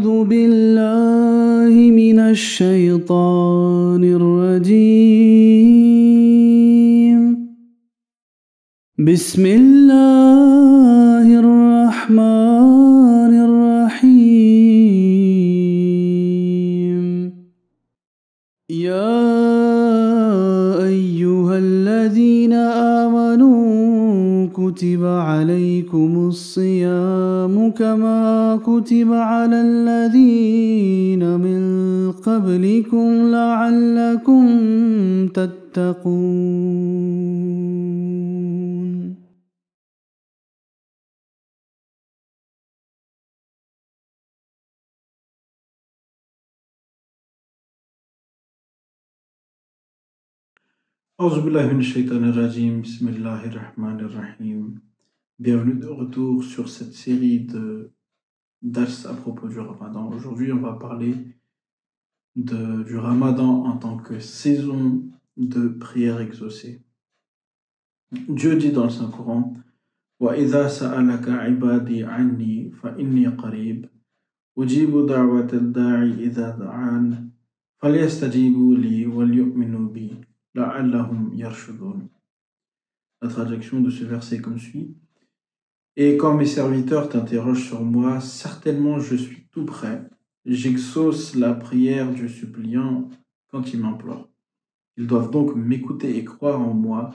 أعوذ بالله من الشيطان الرجيم بسم الله الرحمن الرحيم يا أيها الذين آمنوا كتب عليكم الصيام كما كتب على الذين من قبلكم لعلكم تتقون. Auzu billahi minash shaitanir rajim, bismillahir rahmanir rahim. Bienvenue de retour sur cette série de dars à propos du Ramadan. Aujourd'hui, on va parler du Ramadan en tant que saison de prière exaucée. Dieu dit dans le Saint-Coran: Wa idha sa'alaka ibadi anni fa inni qarib ujibu da'wata ad-da'i idha da'an falyastajibu li wal yu'minu bi la'allahum yarshudun. La traduction de ce verset est comme suit: Et quand mes serviteurs t'interrogent sur moi, certainement je suis tout prêt. J'exauce la prière du suppliant quand il m'implore. Ils doivent donc m'écouter et croire en moi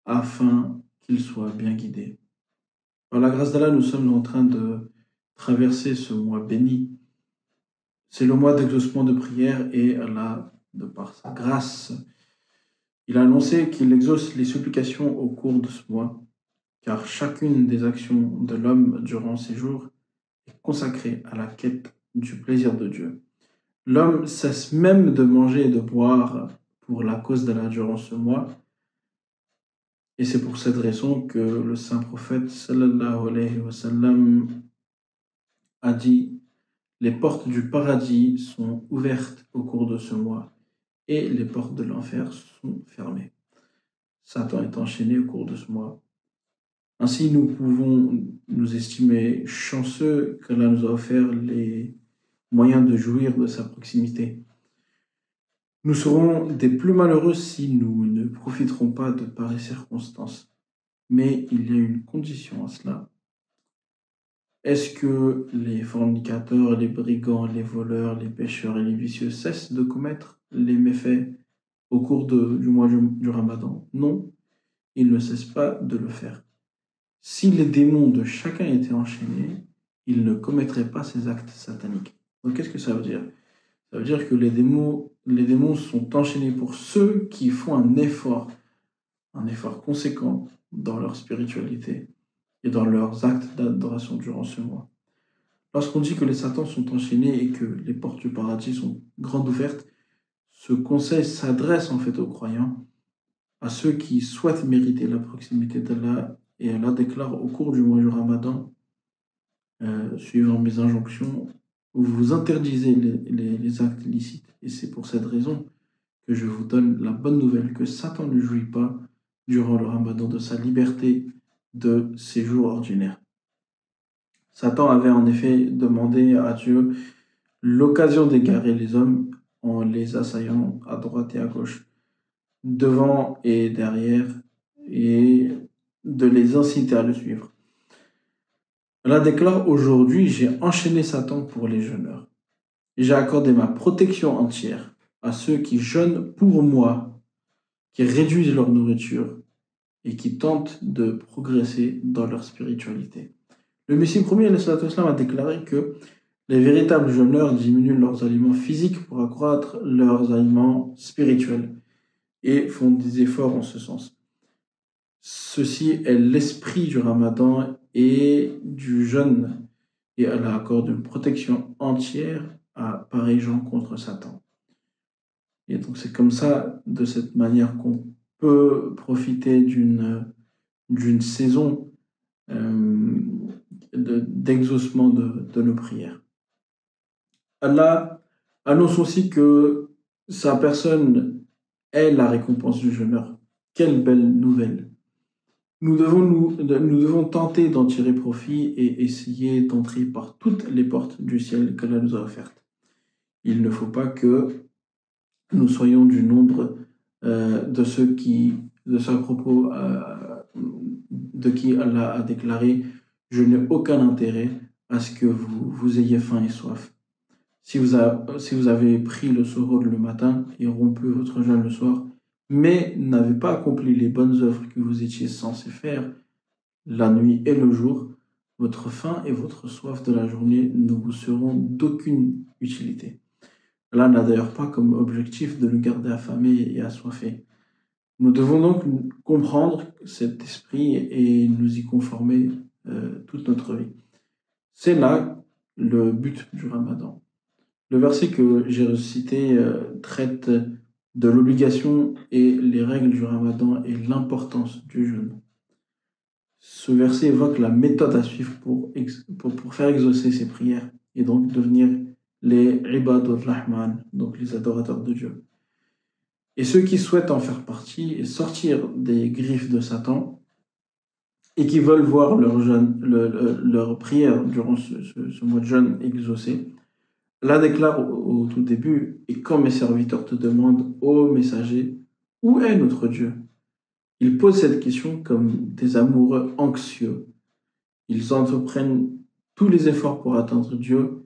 afin qu'ils soient bien guidés. Par la grâce d'Allah, nous sommes en train de traverser ce mois béni. C'est le mois d'exaucement de prière et Allah, de par sa grâce, il a annoncé qu'il exauce les supplications au cours de ce mois, car chacune des actions de l'homme durant ces jours est consacrée à la quête du plaisir de Dieu. L'homme cesse même de manger et de boire pour la cause d'Allah durant ce mois, et c'est pour cette raison que le saint prophète sallallahu alayhi wa sallam a dit: les portes du paradis sont ouvertes au cours de ce mois et les portes de l'enfer sont fermées. Satan est enchaîné au cours de ce mois. Ainsi, nous pouvons nous estimer chanceux qu'Allah nous a offert les moyens de jouir de sa proximité. Nous serons des plus malheureux si nous ne profiterons pas de pareilles circonstances. Mais il y a une condition à cela. Est-ce que les fornicateurs, les brigands, les voleurs, les pécheurs et les vicieux cessent de commettre les méfaits au cours du mois du Ramadan? Non, ils ne cessent pas de le faire. Si les démons de chacun étaient enchaînés, ils ne commettraient pas ces actes sataniques. Donc qu'est-ce que ça veut dire? Ça veut dire que les démons sont enchaînés pour ceux qui font un effort conséquent dans leur spiritualité et dans leurs actes d'adoration durant ce mois. Lorsqu'on dit que les satans sont enchaînés et que les portes du paradis sont grandes ouvertes, ce conseil s'adresse en fait aux croyants, à ceux qui souhaitent mériter la proximité d'Allah, et Allah déclare au cours du mois du Ramadan, suivant mes injonctions, vous interdisez les actes illicites. Et c'est pour cette raison que je vous donne la bonne nouvelle que Satan ne jouit pas durant le Ramadan de sa liberté de séjour ordinaire. Satan avait en effet demandé à Dieu l'occasion d'égarer les hommes en les assaillant à droite et à gauche, devant et derrière, et de les inciter à le suivre. Allah déclare: aujourd'hui, j'ai enchaîné Satan pour les jeûneurs. J'ai accordé ma protection entière à ceux qui jeûnent pour moi, qui réduisent leur nourriture et qui tentent de progresser dans leur spiritualité. Le Messie premier a déclaré que les véritables jeûneurs diminuent leurs aliments physiques pour accroître leurs aliments spirituels et font des efforts en ce sens. Ceci est l'esprit du Ramadan et du jeûne, et Allah accorde une protection entière à pareils gens contre Satan. Et donc c'est comme ça, de cette manière, qu'on peut profiter d'une saison d'exaucement de nos prières. Allah annonce aussi que sa personne est la récompense du jeûneur. Quelle belle nouvelle! nous devons tenter d'en tirer profit et essayer d'entrer par toutes les portes du ciel qu'Allah nous a offertes. Il ne faut pas que nous soyons du nombre de ceux qui, de ce propos, de qui Allah a déclaré « Je n'ai aucun intérêt à ce que vous ayez faim et soif. Si vous avez pris le suhoor le matin et rompu votre jeûne le soir, mais n'avez pas accompli les bonnes œuvres que vous étiez censés faire la nuit et le jour, votre faim et votre soif de la journée ne vous seront d'aucune utilité. » Allah n'a d'ailleurs pas comme objectif de nous garder affamés et assoiffés. Nous devons donc comprendre cet esprit et nous y conformer toute notre vie. C'est là le but du Ramadan. Le verset que j'ai cité traite de l'obligation et les règles du Ramadan et l'importance du jeûne. Ce verset évoque la méthode à suivre pour faire exaucer ses prières et donc devenir les ibadur rahman, donc les adorateurs de Dieu. Et ceux qui souhaitent en faire partie et sortir des griffes de Satan et qui veulent voir leur prière durant ce mois de jeûne exaucée, Allah déclare au tout début « Et quand mes serviteurs te demandent, ô messager, où est notre Dieu ?» Ils posent cette question comme des amoureux anxieux. Ils entreprennent tous les efforts pour atteindre Dieu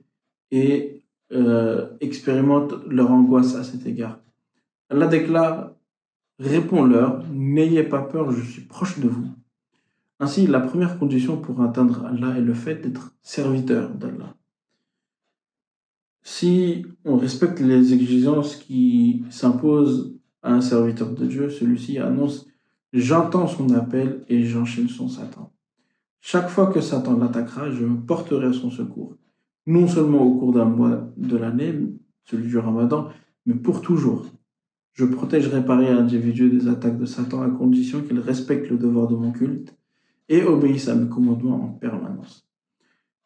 et expérimentent leur angoisse à cet égard. Allah déclare « Réponds-leur, n'ayez pas peur, je suis proche de vous. » Ainsi, la première condition pour atteindre Allah est le fait d'être serviteur d'Allah. Si on respecte les exigences qui s'imposent à un serviteur de Dieu, celui-ci annonce « J'entends son appel et j'enchaîne son Satan. Chaque fois que Satan l'attaquera, je me porterai à son secours, non seulement au cours d'un mois de l'année, celui du Ramadan, mais pour toujours. Je protégerai pareil individu des attaques de Satan à condition qu'il respecte le devoir de mon culte et obéisse à mes commandements en permanence. »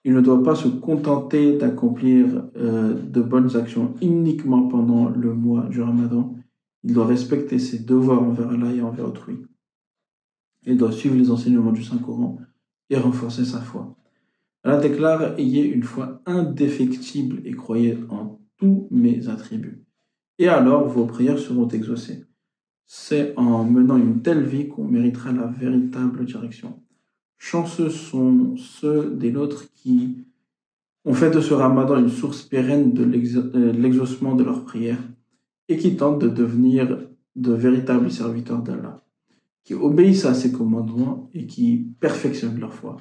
Il ne doit pas se contenter d'accomplir de bonnes actions uniquement pendant le mois du Ramadan. Il doit respecter ses devoirs envers Allah et envers autrui. Il doit suivre les enseignements du Saint-Coran et renforcer sa foi. Allah déclare « Ayez une foi indéfectible et croyez en tous mes attributs. Et alors vos prières seront exaucées. » C'est en menant une telle vie qu'on méritera la véritable direction. Chanceux sont ceux des nôtres qui ont fait de ce Ramadan une source pérenne de l'exaucement de leurs prières et qui tentent de devenir de véritables serviteurs d'Allah, qui obéissent à ses commandements et qui perfectionnent leur foi.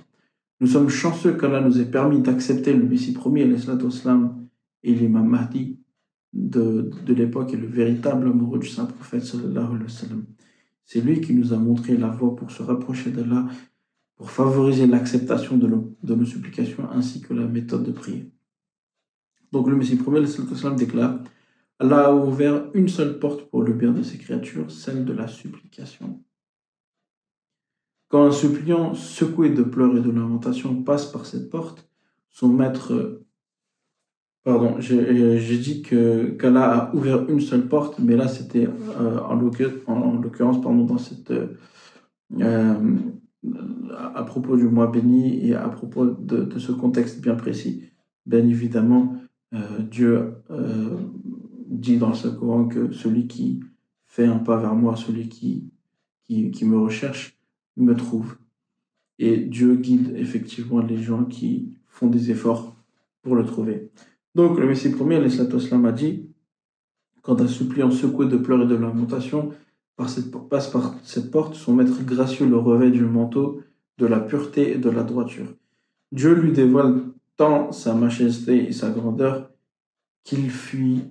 Nous sommes chanceux qu'Allah nous ait permis d'accepter le Messie promis, alayhi salatu wassalam, et l'imam Mahdi de l'époque et le véritable amoureux du saint prophète sallallahu alayhi wa sallam. C'est lui qui nous a montré la voie pour se rapprocher d'Allah, pour favoriser l'acceptation de nos supplications ainsi que la méthode de prière. Donc le Messie promis, alayhi salatu wassalam, déclare « Allah a ouvert une seule porte pour le bien de ses créatures, celle de la supplication. Quand un suppliant secoué de pleurs et de lamentations passe par cette porte, son maître... j'ai dit qu'Allah a ouvert une seule porte, mais là c'était en l'occurrence dans cette... à propos du mois béni et à propos de ce contexte bien précis. Bien évidemment, Dieu dit dans le Coran que celui qui fait un pas vers moi, celui qui me recherche, me trouve. Et Dieu guide effectivement les gens qui font des efforts pour le trouver. Donc le Messie premier, alayhi salatu wassalam, a dit « Quand un suppliant secoué de pleurs et de lamentations passe par cette porte, son maître gracieux le revêt du manteau de la pureté et de la droiture. Dieu lui dévoile tant sa majesté et sa grandeur qu'il fuit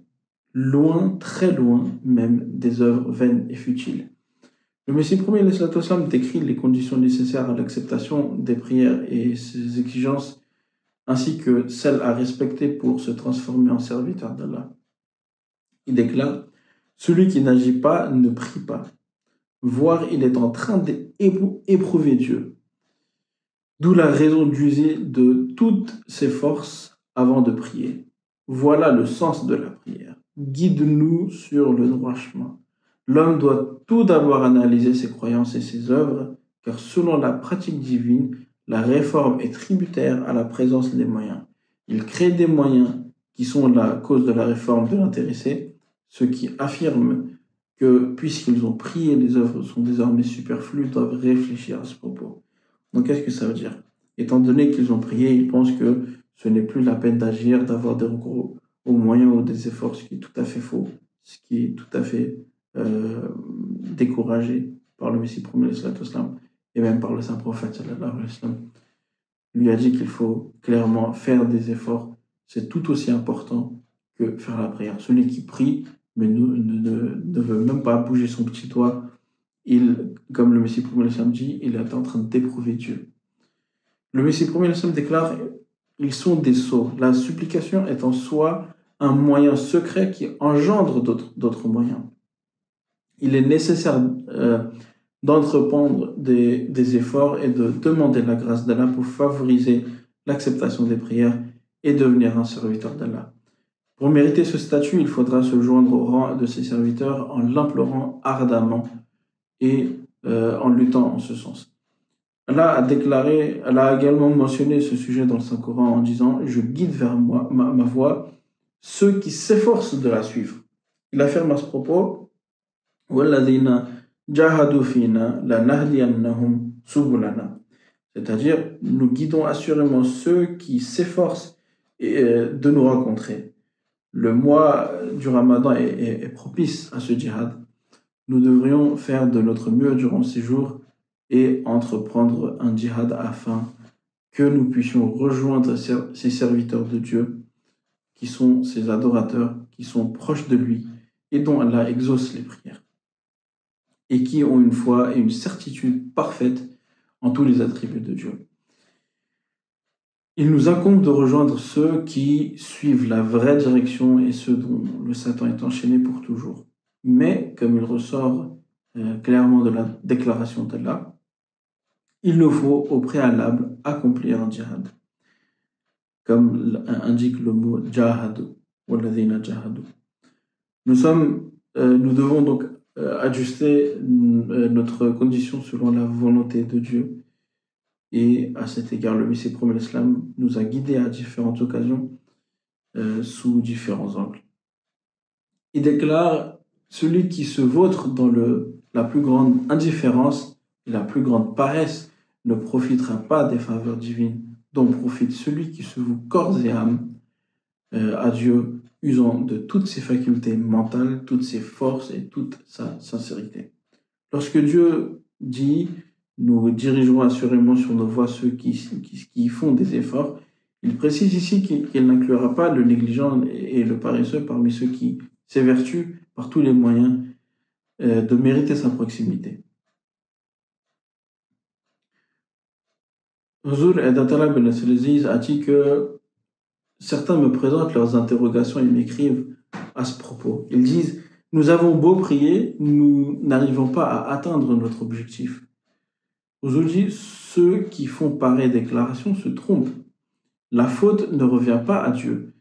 loin, très loin même, des œuvres vaines et futiles. » Le Messie premier, alayhi salatu wassalam, décrit les conditions nécessaires à l'acceptation des prières et ses exigences, ainsi que celles à respecter pour se transformer en serviteur d'Allah. Il déclare « Celui qui n'agit pas ne prie pas, voire il est en train d'éprouver Dieu. D'où la raison d'user de toutes ses forces avant de prier. Voilà le sens de la prière. Guide-nous sur le droit chemin. L'homme doit tout d'abord analyser ses croyances et ses œuvres car selon la pratique divine, la réforme est tributaire à la présence des moyens. Il crée des moyens qui sont la cause de la réforme de l'intéressé, ceux qui affirment que, puisqu'ils ont prié, les œuvres sont désormais superflues, doivent réfléchir à ce propos. Donc, qu'est-ce que ça veut dire? Étant donné qu'ils ont prié, ils pensent que ce n'est plus la peine d'agir, d'avoir des recours aux moyens ou des efforts, ce qui est tout à fait faux, ce qui est tout à fait découragé par le Messie premier et même par le saint prophète sallallahu alayhi wa sallam. Lui a dit qu'il faut clairement faire des efforts. C'est tout aussi important que faire la prière. Celui qui prie, mais ne veut même pas bouger son petit doigt, comme le Messie premier dit, il est en train d'éprouver Dieu. Le Messie premier déclare, ils sont des sots. La supplication est en soi un moyen secret qui engendre d'autres moyens. Il est nécessaire d'entreprendre des efforts et de demander la grâce d'Allah pour favoriser l'acceptation des prières et devenir un serviteur d'Allah. Pour mériter ce statut, il faudra se joindre au rang de ses serviteurs en l'implorant ardemment et en luttant en ce sens. Allah a également mentionné ce sujet dans le Saint-Coran en disant « Je guide vers ma voie ceux qui s'efforcent de la suivre ». Il affirme à ce propos « وَالَّذِينَ جَاهَدُوا فِينَا لَنَهْدِيَنَّهُمْ سُبُلَنَا » C'est-à-dire, nous guidons assurément ceux qui s'efforcent de nous rencontrer. Le mois du Ramadan est propice à ce djihad. Nous devrions faire de notre mieux durant ces jours et entreprendre un djihad afin que nous puissions rejoindre ces serviteurs de Dieu qui sont ses adorateurs, qui sont proches de lui et dont Allah exauce les prières et qui ont une foi et une certitude parfaite en tous les attributs de Dieu. Il nous incombe de rejoindre ceux qui suivent la vraie direction et ceux dont le Satan est enchaîné pour toujours. Mais, comme il ressort clairement de la déclaration d'Allah, il nous faut au préalable accomplir un djihad. Comme indique le mot jahadu, walladhina jahadu. Nous devons donc ajuster notre condition selon la volonté de Dieu. Et à cet égard, le Messie premier l'Islam nous a guidés à différentes occasions sous différents angles. Il déclare « Celui qui se vautre dans la plus grande indifférence et la plus grande paresse ne profitera pas des faveurs divines dont profite celui qui se voue corps et âme à Dieu, usant de toutes ses facultés mentales, toutes ses forces et toute sa sincérité. » Lorsque Dieu dit « Nous dirigerons assurément sur nos voies ceux qui font des efforts », il précise ici qu'il n'inclura pas le négligent et le paresseux parmi ceux qui s'évertuent par tous les moyens de mériter sa proximité. Huzur Edatala Ben Seleziz a dit que certains me présentent leurs interrogations et m'écrivent à ce propos. Ils disent « Nous avons beau prier, nous n'arrivons pas à atteindre notre objectif. » Huzur dit « Ceux qui font pareille déclaration se trompent. La faute ne revient pas à Dieu.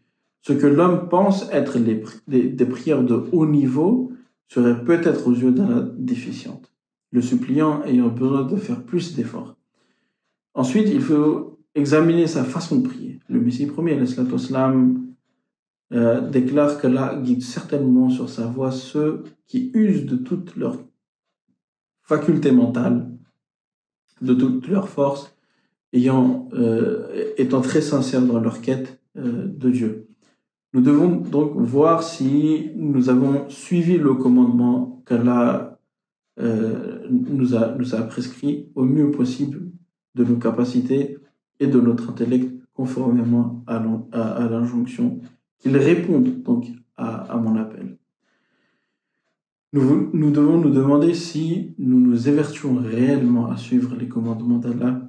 Ce que l'homme pense être des prières de haut niveau serait peut-être aux yeux d'Allah déficiente, le suppliant ayant besoin de faire plus d'efforts. Ensuite, il faut examiner sa façon de prier. Le Messie premier, déclare qu'Allah guide certainement sur sa voie ceux qui usent de toute leur faculté mentale, de toute leur force, étant très sincères dans leur quête de Dieu. Nous devons donc voir si nous avons suivi le commandement qu'Allah nous a prescrit au mieux possible de nos capacités et de notre intellect, conformément à l'injonction qu'il réponde donc à mon appel. Nous devons nous demander si nous nous évertuons réellement à suivre les commandements d'Allah,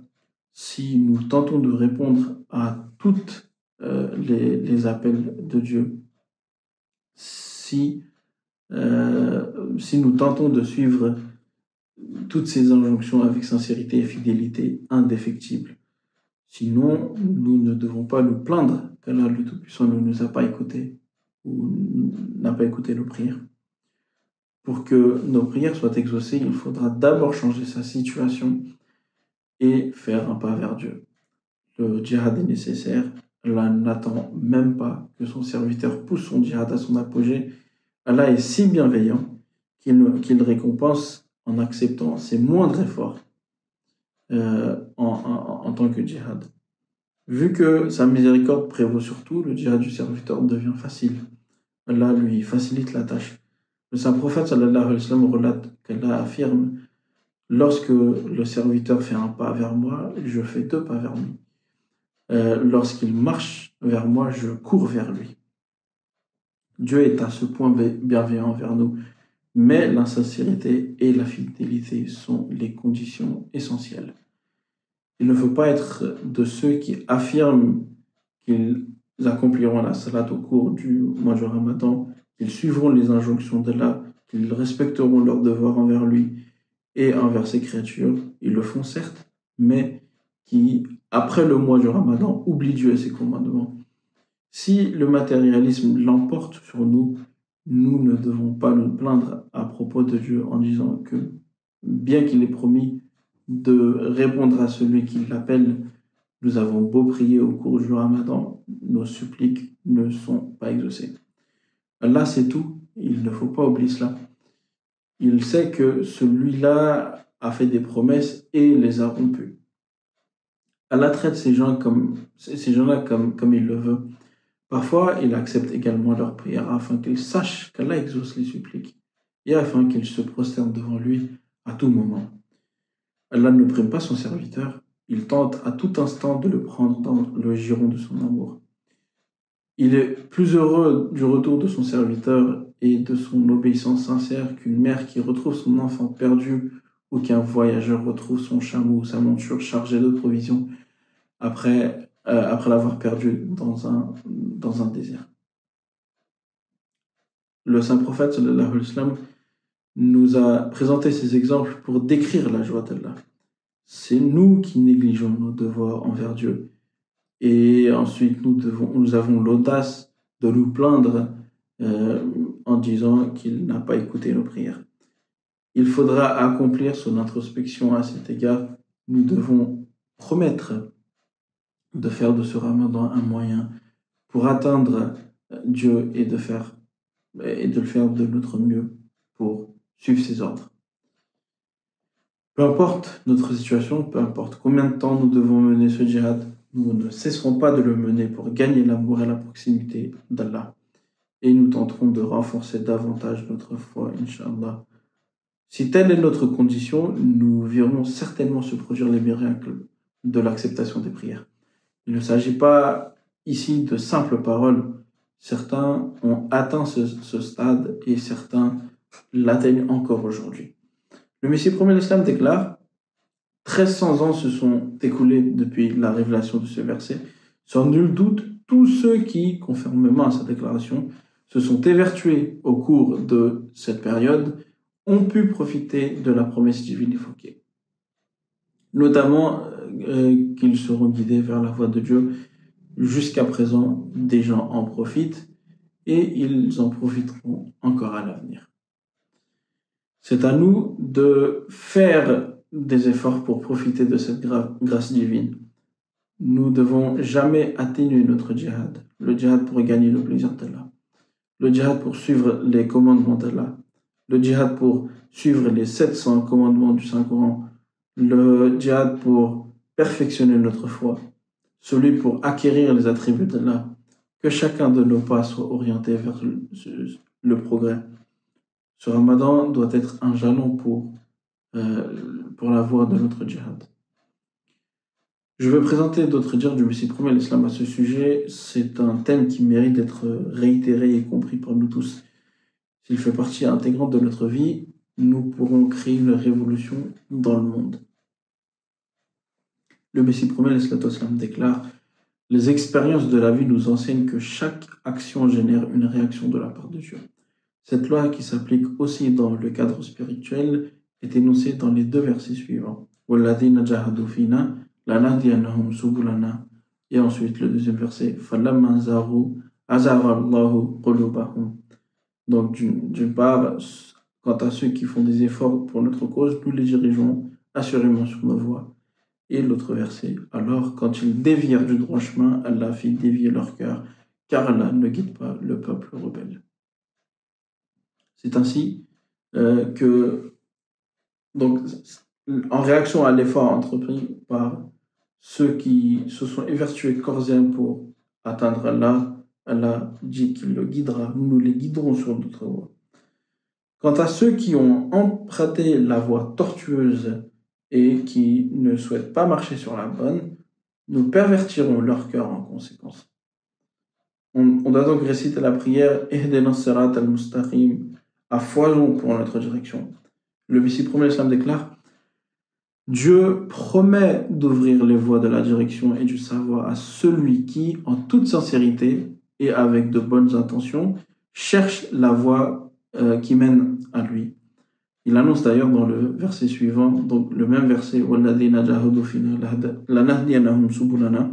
si nous tentons de répondre à toutes les appels de Dieu, si nous tentons de suivre toutes ces injonctions avec sincérité et fidélité indéfectible. Sinon, nous ne devons pas nous plaindre qu'Allah le Tout-Puissant ne nous a pas écoutés ou n'a pas écouté nos prières. Pour que nos prières soient exaucées, il faudra d'abord changer sa situation et faire un pas vers Dieu. Le djihad est nécessaire. Allah n'attend même pas que son serviteur pousse son djihad à son apogée. Allah est si bienveillant qu'il récompense en acceptant ses moindres efforts en tant que djihad. Vu que sa miséricorde prévaut sur tout, le djihad du serviteur devient facile. Allah lui facilite la tâche. Le saint prophète sallallahu alayhi wa sallam relate qu'Allah affirme: lorsque le serviteur fait un pas vers moi, je fais 2 pas vers lui. Lorsqu'il marche vers moi, je cours vers lui. Dieu est à ce point bienveillant envers nous, mais l'insincérité et la fidélité sont les conditions essentielles. Il ne faut pas être de ceux qui affirment qu'ils accompliront la salat au cours du mois du Ramadan, qu'ils suivront les injonctions d'Allah, qu'ils respecteront leurs devoirs envers lui et envers ses créatures. Ils le font certes, mais qui, après le mois du Ramadan, oublient Dieu et ses commandements. Si le matérialisme l'emporte sur nous, nous ne devons pas nous plaindre à propos de Dieu en disant que, bien qu'il ait promis de répondre à celui qui l'appelle, nous avons beau prier au cours du Ramadan, nos suppliques ne sont pas exaucées. Allah sait tout, il ne faut pas oublier cela. Il sait que celui-là a fait des promesses et les a rompues. Allah traite ces gens-là comme il le veut. Parfois, il accepte également leurs prières afin qu'ils sachent qu'Allah exauce les suppliques et afin qu'ils se prosternent devant lui à tout moment. Allah ne prime pas son serviteur, il tente à tout instant de le prendre dans le giron de son amour. Il est plus heureux du retour de son serviteur et de son obéissance sincère qu'une mère qui retrouve son enfant perdu ou qu'un voyageur retrouve son chameau ou sa monture chargée de provisions après l'avoir perdu dans un désert. Le saint prophète sallallahu alayhi wa sallam nous a présenté ces exemples pour décrire la joie d'Allah. C'est nous qui négligeons nos devoirs envers Dieu. Et ensuite, nous avons l'audace de nous plaindre en disant qu'il n'a pas écouté nos prières. Il faudra accomplir son introspection à cet égard. Nous devons promettre de faire de ce Ramadan un moyen pour atteindre Dieu et de le faire de notre mieux pour suivre ses ordres. Peu importe notre situation, peu importe combien de temps nous devons mener ce djihad, nous ne cesserons pas de le mener pour gagner l'amour et la proximité d'Allah. Et nous tenterons de renforcer davantage notre foi, Inch'Allah. Si telle est notre condition, nous verrons certainement se produire les miracles de l'acceptation des prières. Il ne s'agit pas ici de simples paroles. Certains ont atteint ce stade et certains l'atteignent encore aujourd'hui. Le Messie premier de l'Islam déclare: 1300 ans se sont écoulés depuis la révélation de ce verset. Sans nul doute, tous ceux qui, conformément à sa déclaration, se sont évertués au cours de cette période ont pu profiter de la promesse divine évoquée. Notamment qu'ils seront guidés vers la voie de Dieu. Jusqu'à présent, des gens en profitent et ils en profiteront encore à l'avenir. C'est à nous de faire des efforts pour profiter de cette grâce divine. Nous ne devons jamais atténuer notre djihad. Le djihad pour gagner le plaisir d'Allah. Le djihad pour suivre les commandements d'Allah. Le djihad pour suivre les 700 commandements du Saint-Coran. Le djihad pour perfectionner notre foi. Celui pour acquérir les attributs d'Allah. Que chacun de nos pas soit orienté vers le progrès. Ce Ramadan doit être un jalon pour la voie de notre djihad. Je vais présenter d'autres dires du Messie premier l'Islam à ce sujet. C'est un thème qui mérite d'être réitéré et compris par nous tous. S'il fait partie intégrante de notre vie, nous pourrons créer une révolution dans le monde. Le Messie premier l'Islam déclare: les expériences de la vie nous enseignent que chaque action génère une réaction de la part de Dieu. Cette loi, qui s'applique aussi dans le cadre spirituel, est énoncée dans les 2 versets suivants. وَالَّذِينَ جَاهَدُوا فِينَا لَنَهْدِيَنَّهُمْ سُبُلَنَا. Et ensuite le 2e verset. فَلَمَّا زَاغُوا أَزَاغَ اللَّهُ قُلُوبَهُمْ. Donc d'une part, quant à ceux qui font des efforts pour notre cause, nous les dirigeons assurément sur nos voies. Et l'autre verset, alors quand ils dévièrent du droit chemin, Allah fit dévier leur cœur, car Allah ne guide pas le peuple rebelle. C'est ainsi que, donc, en réaction à l'effort entrepris par ceux qui se sont évertués corps et âme pour atteindre Allah, Allah dit qu'il le guidera, nous les guiderons sur notre voie. Quant à ceux qui ont emprunté la voie tortueuse et qui ne souhaitent pas marcher sur la bonne, nous pervertirons leur cœur en conséquence. On doit donc réciter la prière Ihdina sirat al-mustaqim à foison pour notre direction. Le Messie premier Islam déclare Dieu promet d'ouvrir les voies de la direction et du savoir à celui qui, en toute sincérité et avec de bonnes intentions, cherche la voie qui mène à lui. Il annonce d'ailleurs dans le verset suivant, donc le même verset, وَالَّذِينَ جَاهَدُوا فِينَا لَنَهْدِيَنَّهُمْ سُبُلَنَا,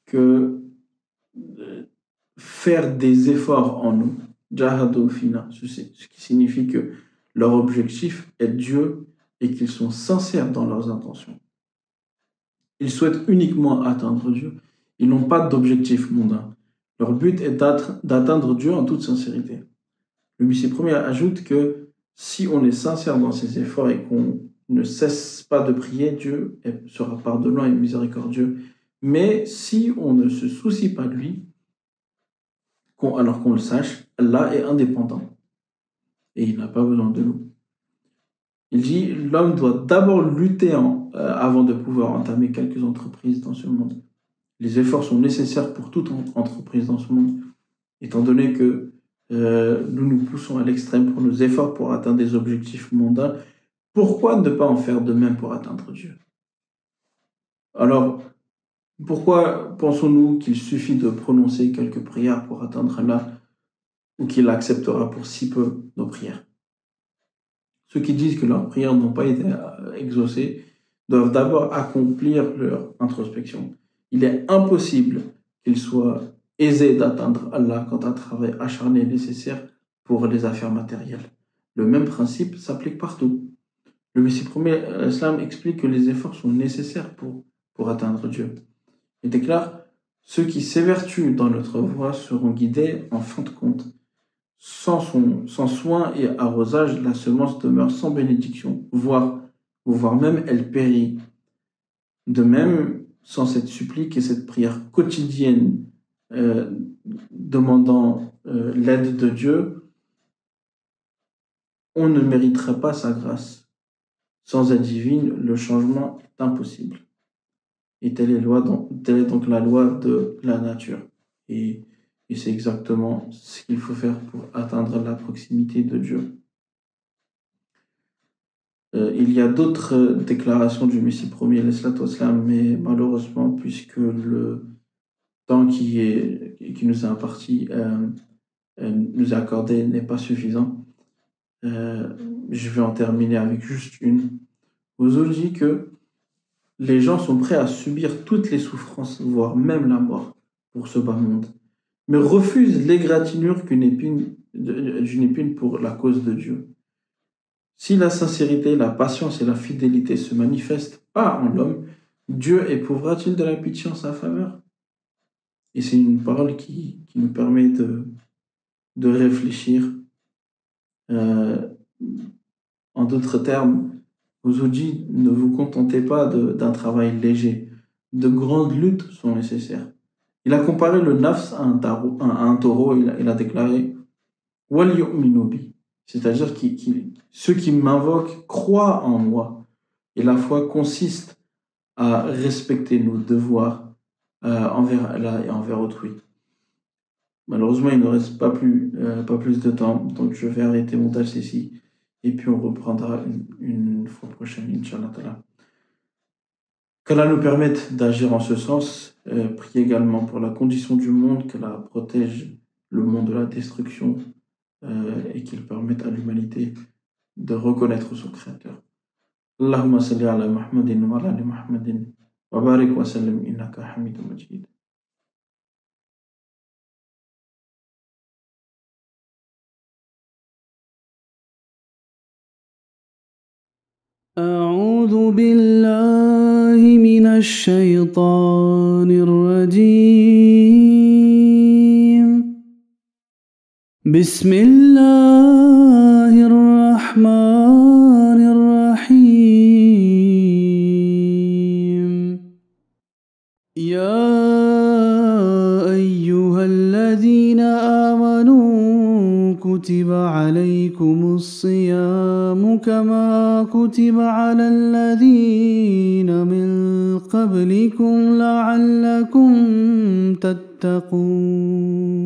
que faire des efforts en nous, jahadu fina, ce qui signifie que leur objectif est Dieu et qu'ils sont sincères dans leurs intentions. Ils souhaitent uniquement atteindre Dieu. Ils n'ont pas d'objectif mondain. Leur but est d'atteindre Dieu en toute sincérité. Le Messie premier ajoute que si on est sincère dans ses efforts et qu'on ne cesse pas de prier, Dieu sera pardonnant et miséricordieux. Mais si on ne se soucie pas de lui, alors qu'on le sache, Allah est indépendant et il n'a pas besoin de nous. Il dit l'homme doit d'abord lutter avant de pouvoir entamer quelques entreprises dans ce monde. Les efforts sont nécessaires pour toute entreprise dans ce monde, étant donné que nous nous poussons à l'extrême pour nos efforts pour atteindre des objectifs mondains. Pourquoi ne pas en faire de même pour atteindre Dieu? Alors, pourquoi pensons-nous qu'il suffit de prononcer quelques prières pour atteindre Allah ou qu'il acceptera pour si peu nos prières? Ceux qui disent que leurs prières n'ont pas été exaucées doivent d'abord accomplir leur introspection. Il est impossible qu'il soit aisé d'atteindre Allah quand un travail acharné est nécessaire pour les affaires matérielles. Le même principe s'applique partout. Le Messie premier, l'Islam, explique que les efforts sont nécessaires pour atteindre Dieu. Il déclare « Ceux qui s'évertuent dans notre voie seront guidés en fin de compte. Sans soin et arrosage, la semence demeure sans bénédiction, voire même elle périt. De même, sans cette supplique et cette prière quotidienne demandant l'aide de Dieu, on ne mériterait pas sa grâce. Sans aide divine, le changement est impossible. Et telle est donc la loi de la nature. Et c'est exactement ce qu'il faut faire pour atteindre la proximité de Dieu. Il y a d'autres déclarations du Messie premier, mais malheureusement, puisque le temps qui nous est imparti, nous est accordé, n'est pas suffisant, je vais en terminer avec juste une. Vous dit que les gens sont prêts à subir toutes les souffrances, voire même la mort, pour ce bas monde, mais refusent l'égratignure d'une épine pour la cause de Dieu. Si la sincérité, la patience et la fidélité se manifestent pas en l'homme, Dieu éprouvera-t-il de la pitié en sa faveur? Et c'est une parole qui nous permet de réfléchir. En d'autres termes, Ozoudi, ne vous contentez pas d'un travail léger. De grandes luttes sont nécessaires. Il a comparé le nafs à un taureau, il a déclaré Wal yu'minu bi, c'est-à-dire ceux qui m'invoquent croient en moi. Et la foi consiste à respecter nos devoirs envers Allah et envers autrui. Malheureusement, il ne reste pas plus de temps, donc je vais arrêter mon tâche ici. Et puis on reprendra une fois prochaine, Inch'Allah. Qu'Allah nous permette d'agir en ce sens. Priez également pour la condition du monde, qu'Allah protège le monde de la destruction et qu'il permette à l'humanité de reconnaître son Créateur. Allahumma salli ala Muhammadin wa ala ali Muhammadin wa barik wa sallim innaka hamidun majid. أعوذ بالله الشيطان الرجيم. بسم الله الرحمن الرحيم. يا أيها الذين آمنوا كتب عليكم الصيام كما كتب على الذين من قبلكم لعلكم تتقون.